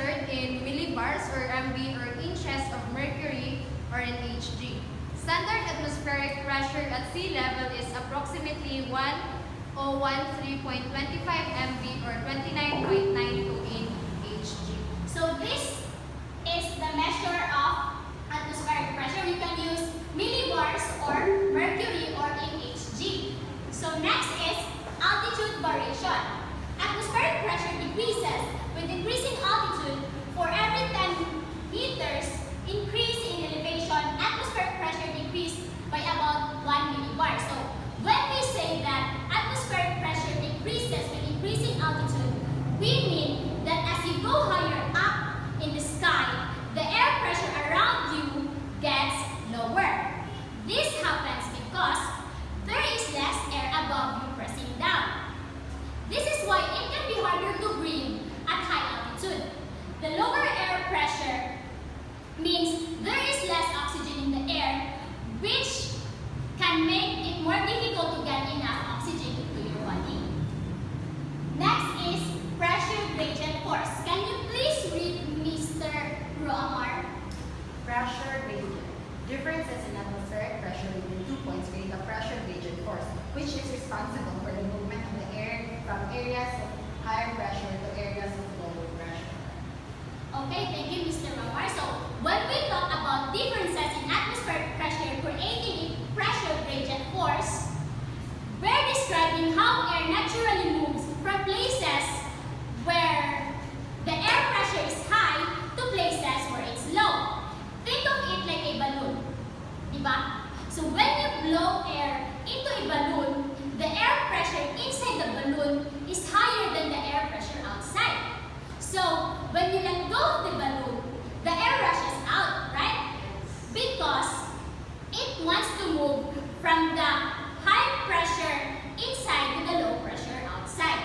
measured in millibars or MB or inches of mercury or in Hg. Standard atmospheric pressure at sea level is approximately 1013.25 MB or 29.92 in Hg. So this is the measure of atmospheric pressure. You can use millibars or mercury or in Hg. So next is altitude variation. Atmospheric pressure decreases with increasing altitude. For every 10 meters increase in elevation, atmospheric pressure decreased by about 1 millibar. So when we say that atmospheric pressure decreases with increasing altitude, we mean that as you go higher up in the sky, the air pressure around you gets lower. This happens because there is less air above you pressing down. This is why it can be harder to breathe at high altitude. The lower air pressure means there is less oxygen in the air, which can make it more difficult to get enough oxygen into your body. Next is pressure gradient force. Can you please read Mr. Roamar? Pressure gradient. Differences in atmospheric pressure between 2 points create a pressure gradient force, which is responsible for the movement of the air from areas of higher pressure to areas of lower pressure. Okay, thank you, Mr. Roamar. So, when we talk about differences in atmospheric pressure creating a pressure gradient force, we're describing how air naturally moves from places where the air pressure is high to places where it's low. Think of it like a balloon, diba? So when you blow air into a balloon, the air pressure inside the balloon is higher than the air pressure outside. So when you let go of the balloon, the air rushes out, right? Because it wants to move from the high pressure inside to the low pressure outside.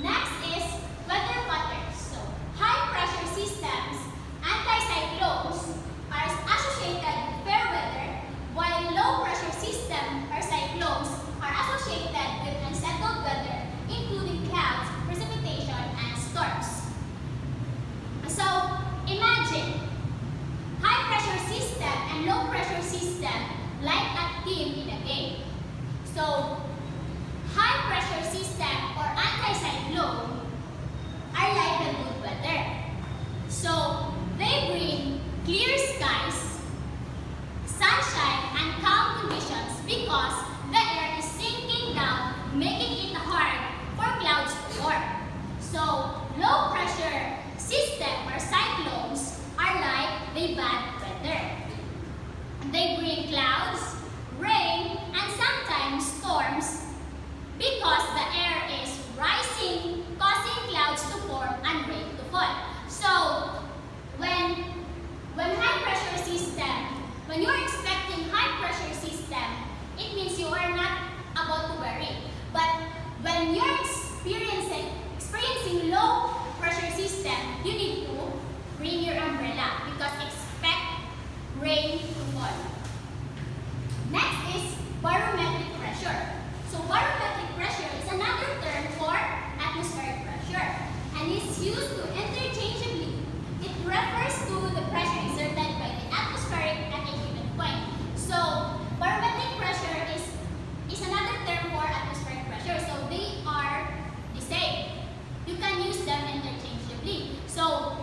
Next is weather patterns. So high pressure systems, anticyclones, are associated with fair weather, while low pressure systems or cyclones are associated with unsettled weather, including clouds, precipitation, and storms. So imagine high pressure system and low pressure system like a team in a game. So high pressure system or anticyclone are like the good weather. So they bring clear skies, sunshine, and calm conditions because the air is sinking down, making it hard for clouds to form. So low pressure system or cyclones are like the bad weather. They bring clouds, rain, and sometimes storms because the air is rising, causing clouds to form and rain to fall. So when you're expecting high pressure system, it means you are not about to worry. But when you're experiencing low pressure system, you need to bring your umbrella because expect rain to fall. Next is barometric pressure. So barometric pressure is another term for atmospheric pressure and is used to interchangeably. It refers to the pressure exerted by the atmospheric at a given point. So barometric pressure is another term for atmospheric pressure. So they are the same. You can use them interchangeably. So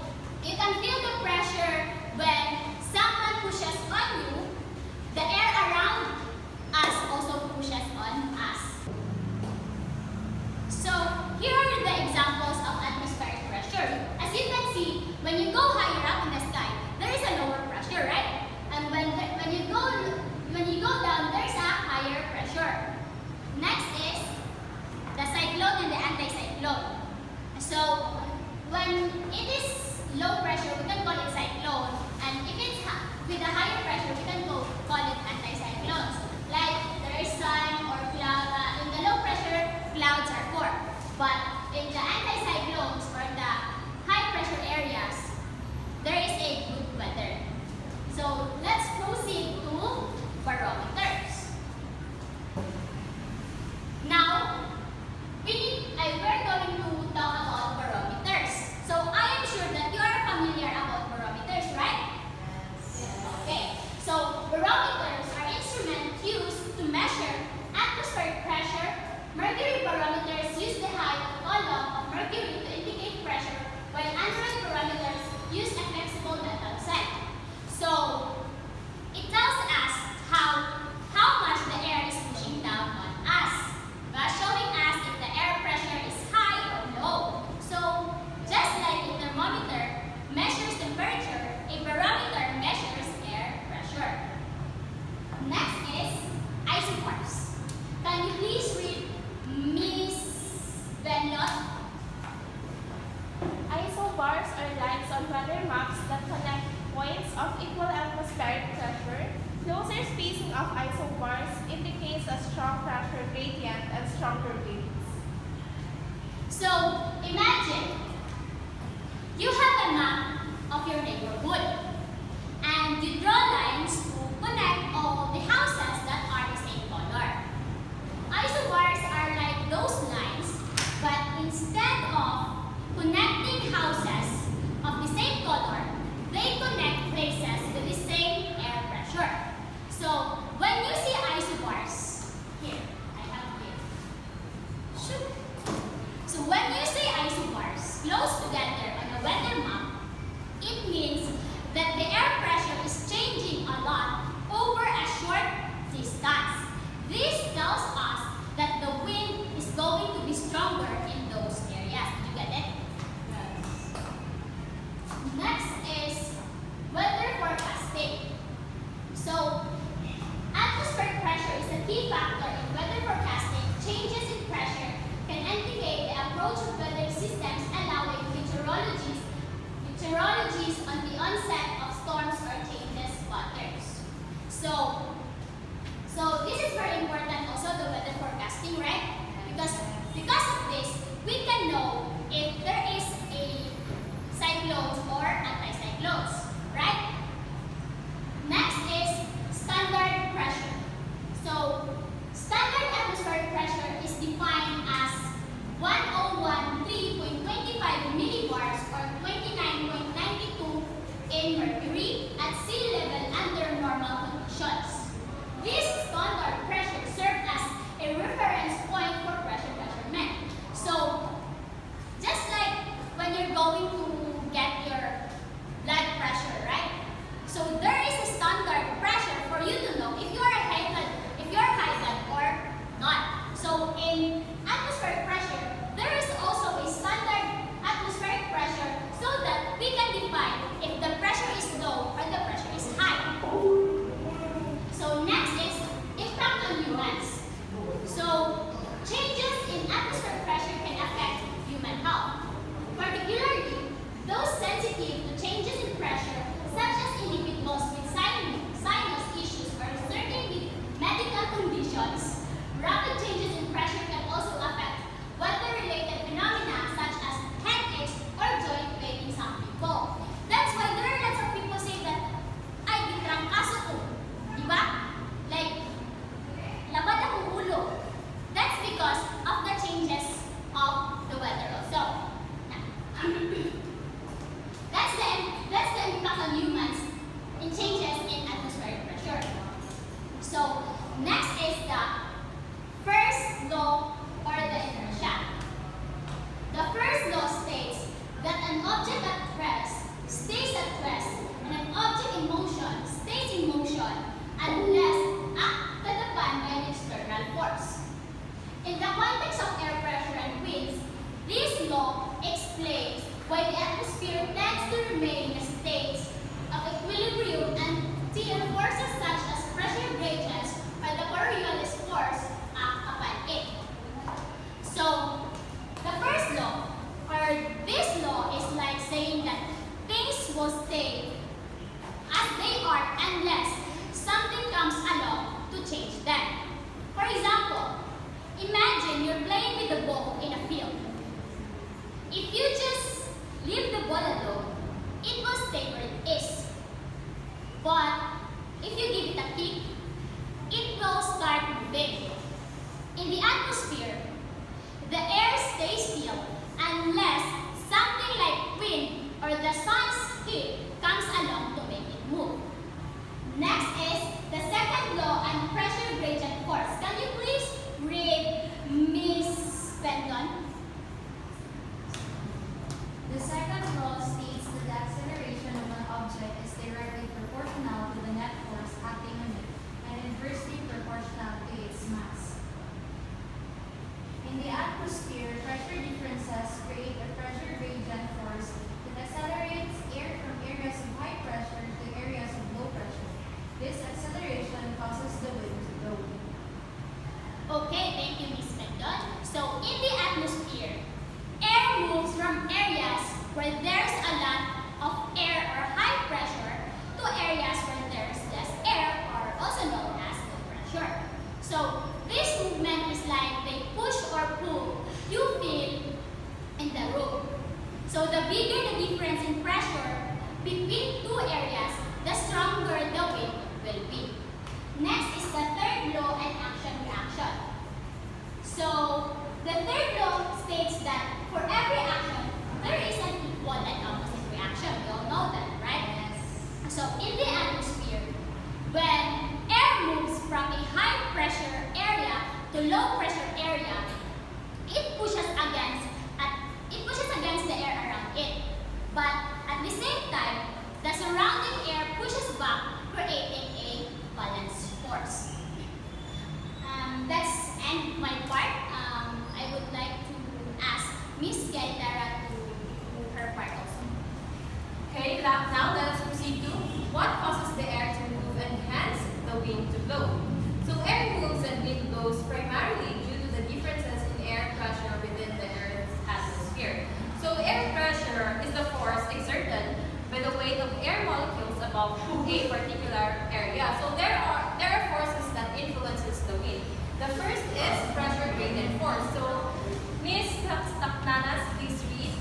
you can feel the pressure when someone pushes on you. The air around us also pushes on us. So here are the examples of atmospheric pressure. As you can see, when you go higher up in the sky, there is a lower pressure, right? And when you go down, there's a higher pressure. Next is the cyclone and the anticyclone. So when it is low pressure, we can call it cyclone, and if it's with a higher pressure, we can call it anticyclones. Like there is sun or cloud. In the low pressure, clouds are formed, but in the anticyclones or the high pressure areas, there is a good weather. So let's proceed to barometers. Now, we're going to talk about barometers. So I am sure points of equal atmospheric pressure, closer spacing of isobars indicates a strong pressure gradient and stronger winds. So, imagine you have a map of your neighborhood and you draw lines to connect all the houses that are the same color. Isobars are like those lines, but instead of connecting houses of the same color, they connect places with the same air pressure. So, when you see isobars, here, I have here. Shoot. So when you see isobars close together on a weather map, it means that the air pressure is changing a lot over a short distance. This tells us that the wind is going to be stronger in those areas. Did you get it? Yes. Next is weather forecasting. So, atmospheric pressure is a key factor in weather forecasting. Changes in pressure can indicate the approach of weather systems, allowing meteorologists on the onset of storms or changes patterns. So this is very important also, the weather forecasting, right? Because of this, we can know if there is a cyclones or anticyclones, right? Next is standard pressure. So, standard atmospheric pressure is defined as 1013.25 millibars or 29.92 in mercury at sea level under normal conditions. This standard pressure serves as a reference point for pressure measurement. So, just like when you're going to get your blood pressure, right? So there is a standard pressure for you to know if you are high blood or not. So in atmospheric pressure, there is also a standard atmospheric pressure so that we can define if the pressure is low or the pressure is high. So next is impact on humans. So changes in atmospheric pressure can affect human health, particularly those sensitive to changes in pressure, such as individuals with sinus issues or certain with medical conditions. Rapid changes in pressure can also affect weather-related phenomena such as headaches or joint pain in some people. That's why there are lots of people say that, ay, bitrangkaso ko. Diba? Like, labad akong ulo. That's because of the changes of the weather also. That's the impact on humans in changes in atmospheric pressure. So, next is the first law or the inertia. The first law states that an object at rest stays at rest and an object in motion stays in motion unless acted upon by an external force. In the context of air pressure and winds, this law explains why the atmosphere tends to remain in a state of equilibrium until forces such as pressure gradients or the Coriolis force act upon it. So, the first law, or this law, is like saying that things will stay as they are unless something comes along to change them. For example, imagine you're playing with a ball in a field. If you just leave the ball alone, it will stay where it is. But if you give it a kick, it will start moving. difference in pressure between two areas, the stronger the wind will be. Next is the third law and action reaction. So, the third law states that for every action, there is an equal and opposite reaction. We all know that, right? Yes. So, in the atmosphere, when air moves from a high pressure area to low pressure area, it pushes against the air around it. But at the same time, the surrounding air pushes back, creating a balance force. That's end my part. I would like to ask Miss Gaitara to do her part also. Okay, now let us proceed to what causes the air to move and hence the wind to blow. So air moves and wind blows primarily due to the differences in air pressure within the Earth's atmosphere. So air pressure is the force exerted by the weight of air molecules above a particular area. So there are forces that influences the wind. The first is pressure gradient force. So Miss Taknanas, please read.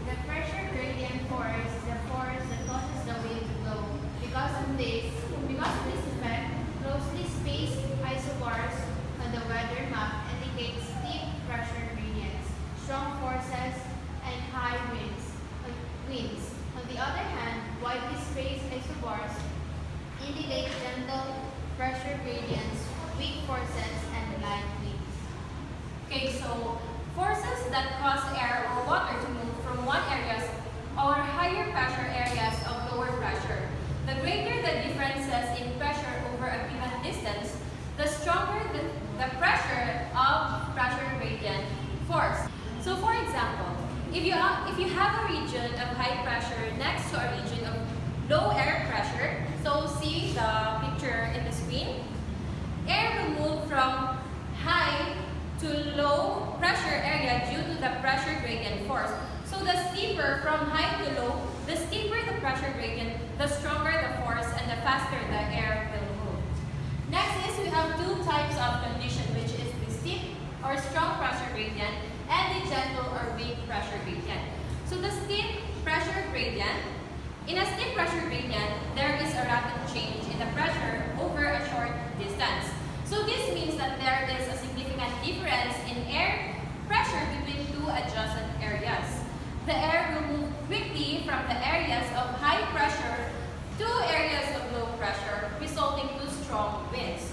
The pressure gradient force is the force that causes the wind to blow. Because of this effect, closely spaced isobars on the weather map indicate steep pressure gradients, strong forces, and high winds. On the other hand, widely spaced isobars indicate gentle pressure gradients, weak forces, and light winds. Okay, so forces that cause air or water to move from one areas or higher pressure areas of lower pressure. The greater the differences in pressure over a given distance, the stronger the pressure of pressure gradient force. So for example, if you have a region of high pressure next to a region of low air pressure, so see the picture in the screen, air will move from high to low pressure area due to the pressure gradient force. So the steeper from high to low, the steeper the pressure gradient, the stronger the force and the faster the air will move. Next is we have two types of condition, which is the steep or strong pressure gradient and the gentle or weak pressure gradient. So the steep pressure gradient, in a steep pressure gradient, there is a rapid change in the pressure over a short distance. So this means that there is a significant difference in air pressure between two adjacent areas. The air will move quickly from the areas of high pressure to areas of low pressure, resulting to strong winds.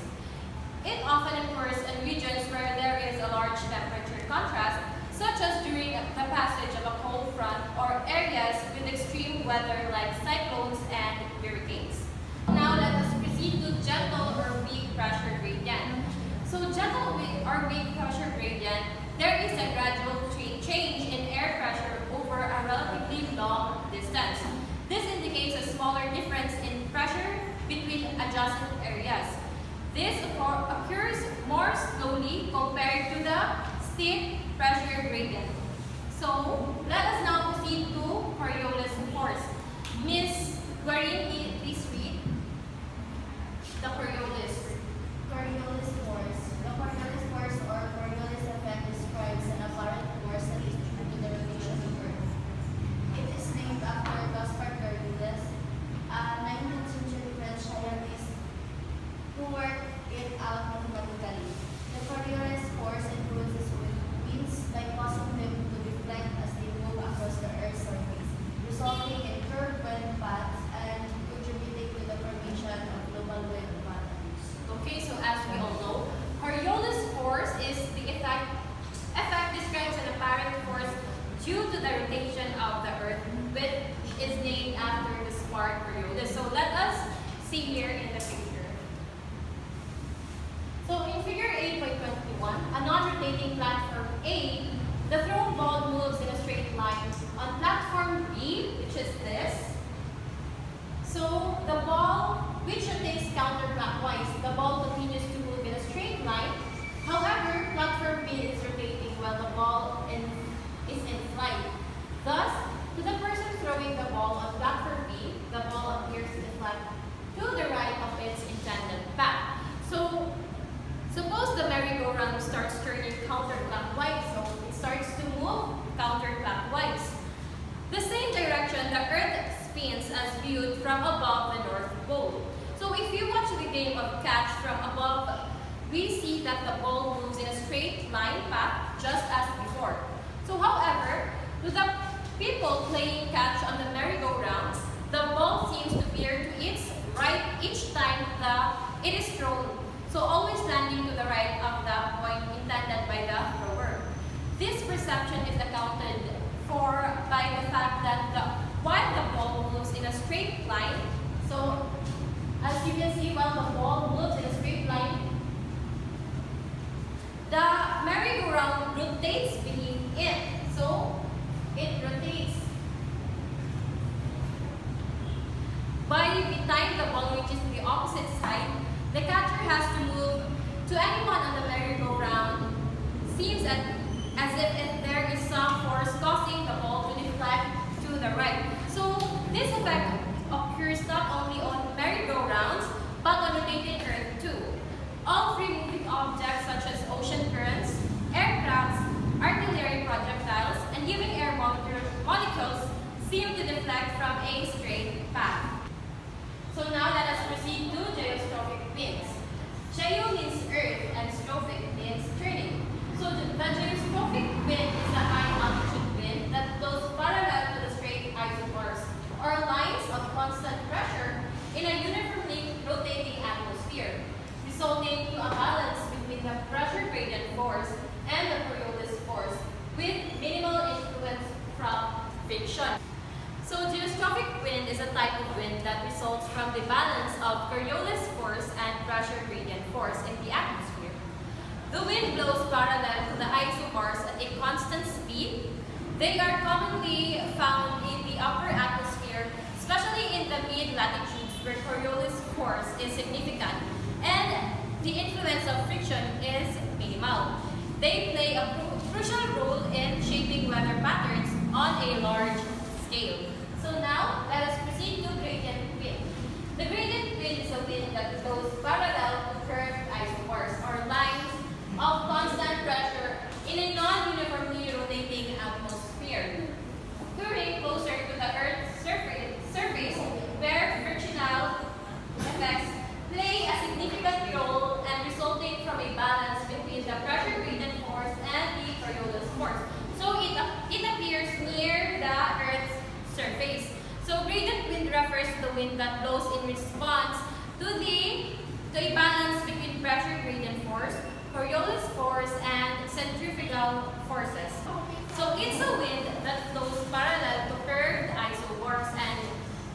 It often occurs in regions where there is a large temperature contrast, such as during the passage of a cold front or areas with extreme weather like cyclones and hurricanes. Now let us proceed to gentle or weak pressure gradient. So gentle or weak pressure gradient, there is a gradual change in air pressure over a relatively long distance. This indicates a smaller difference in pressure between adjacent areas. This occurs more slowly compared to the steep pressure gradient. So let us now proceed to Coriolis force. Miss Guarini, please read the Coriolis. Coriolis force. The Coriolis force or Coriolis effect describes an apparent force that is due to the rotation of Earth. It is named after Gaspar Coriolis, a 19th century French scientist who worked it out mathematically. The Coriolis force influences winds by causing them to deflect as they move across the Earth's surface, resulting in curved wind paths and contributing to the formation of global wind patterns. Okay, so as we all know, Coriolis force is the effect describes an apparent force due to the rotation of the Earth, which is named after the smart Coriolis. So let us see here in the picture. So in figure 8.21, a non-rotating platform A, the thrown ball moves in a straight line. On platform B, which is this, so the ball, which rotates counterclockwise, the ball continues to move in a straight line. However, platform B is rotating while the ball is in flight. Thus, to the person throwing the ball on platform B, the ball appears to deflect to the right of its intended path. So, suppose the merry-go-round starts turning counterclockwise, so it spins as viewed from above the North Pole. So if you watch the game of catch from above, we see that the ball moves in a straight line path just as before. So however, to the people playing catch on the merry-go-round, the ball seems to veer to its right each time it is thrown, so always landing to the right of the point intended by the thrower. This perception is accounted for by the fact that while the ball moves in a straight line, so as you can see, while the ball moves in a straight line, the merry-go-round rotates beneath it. So it rotates. By the time the ball reaches the opposite side, the catcher has to move to anyone on the merry-go-round. Seems as if there is some force causing the ball to deflect to the right. So this effect occurs not only on merry-go-rounds, but on rotating Earth too. All three moving objects such as ocean currents, aircrafts, artillery projectiles, and even air molecules seem to deflect from a straight path. So now let us proceed to geostrophic winds. Geo means Earth and strophic means turning. So the geostrophic wind is a high altitude wind that blows parallel to the straight isobars, or lines of constant pressure in a uniformly rotating atmosphere, resulting to a balance between the pressure gradient force and the Coriolis force, with minimal influence from friction. So geostrophic wind is a type of wind that results from the balance of Coriolis force and pressure gradient force in the atmosphere. The wind blows parallel to the isobars at a constant speed. They are commonly found in the upper atmosphere, especially in the mid-latitudes where Coriolis force is significant and the influence of friction is minimal. They play a crucial role in shaping weather patterns on a large scale. So now, let us proceed to gradient wind. The gradient wind is a wind that blows parallel to curved isobars, or lines of constant pressure in a non-uniformly rotating atmosphere, occurring closer to the Earth's surface where frictional effects play a significant role and resulting from a balance between the pressure gradient force and the Coriolis force. So it appears near the Earth's surface. So gradient wind refers to the wind that blows in response to a balance between pressure gradient force, Coriolis force, and centrifugal forces. So it's a wind that blows parallel to curved isobars and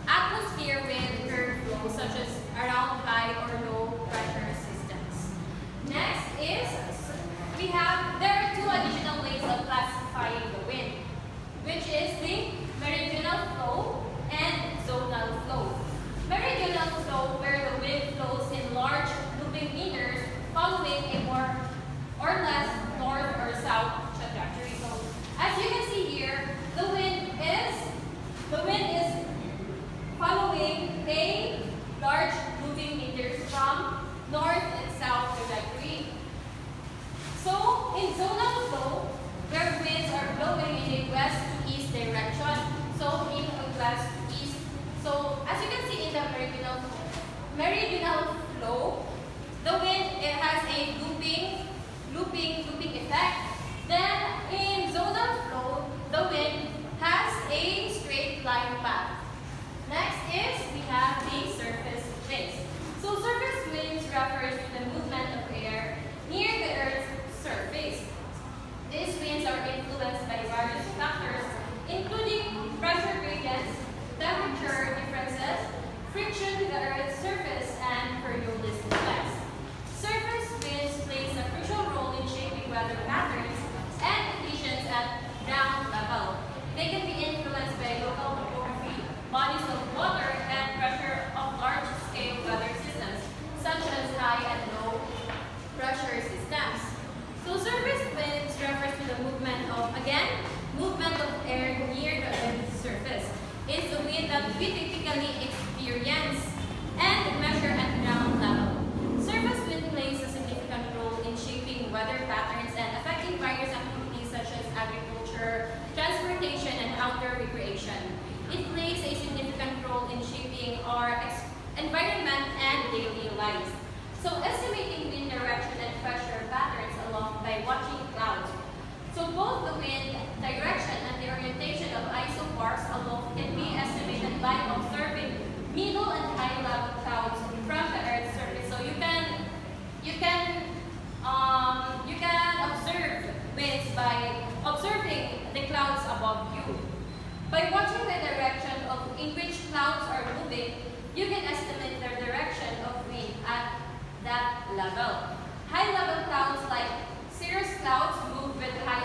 atmosphere with curved flow, such as around high or low pressure systems. Next is, there are two additional ways of classifying the wind, which is the meridional flow and zonal flow. Meridional flow, where the wind flows in large looping meters following a more or less north or south trajectory. So as you can see here, the wind is following a large looping meters from north and south trajectory. So in zonal flow, where winds are blowing in a west to east direction, so in a west to east. So as you can see in the meridional flow, the wind, it has a looping effect. Then in zonal flow, the wind has a straight line path. Next is, we have the surface winds. So surface winds refers to the movement of air near the Earth's surface. These winds are influenced by various factors, including pressure gradients, temperature differences, friction with the Earth's surface, and Coriolis effects. Surface winds plays a crucial role in shaping weather patterns and conditions at ground level. They can be influenced by local topography, bodies of water, and pressure of large-scale weather systems, such as high and low pressure systems. So surface winds refers to the movement of air near the Earth's surface. It's the wind that we typically experience and measure at ground level. Surface wind plays a significant role in shaping weather patterns and affecting various activities such as agriculture, transportation, and outdoor recreation. it plays a significant role in shaping our environment and daily lives. So estimating wind direction and pressure patterns along by watching clouds. So both the wind direction and the orientation of isobars alone can be estimated by observing middle and high level clouds from the Earth's surface. So you can observe winds by observing the clouds above you. By watching the direction in which clouds are moving, you can estimate the direction of wind at that level. High level clouds like cirrus clouds move with high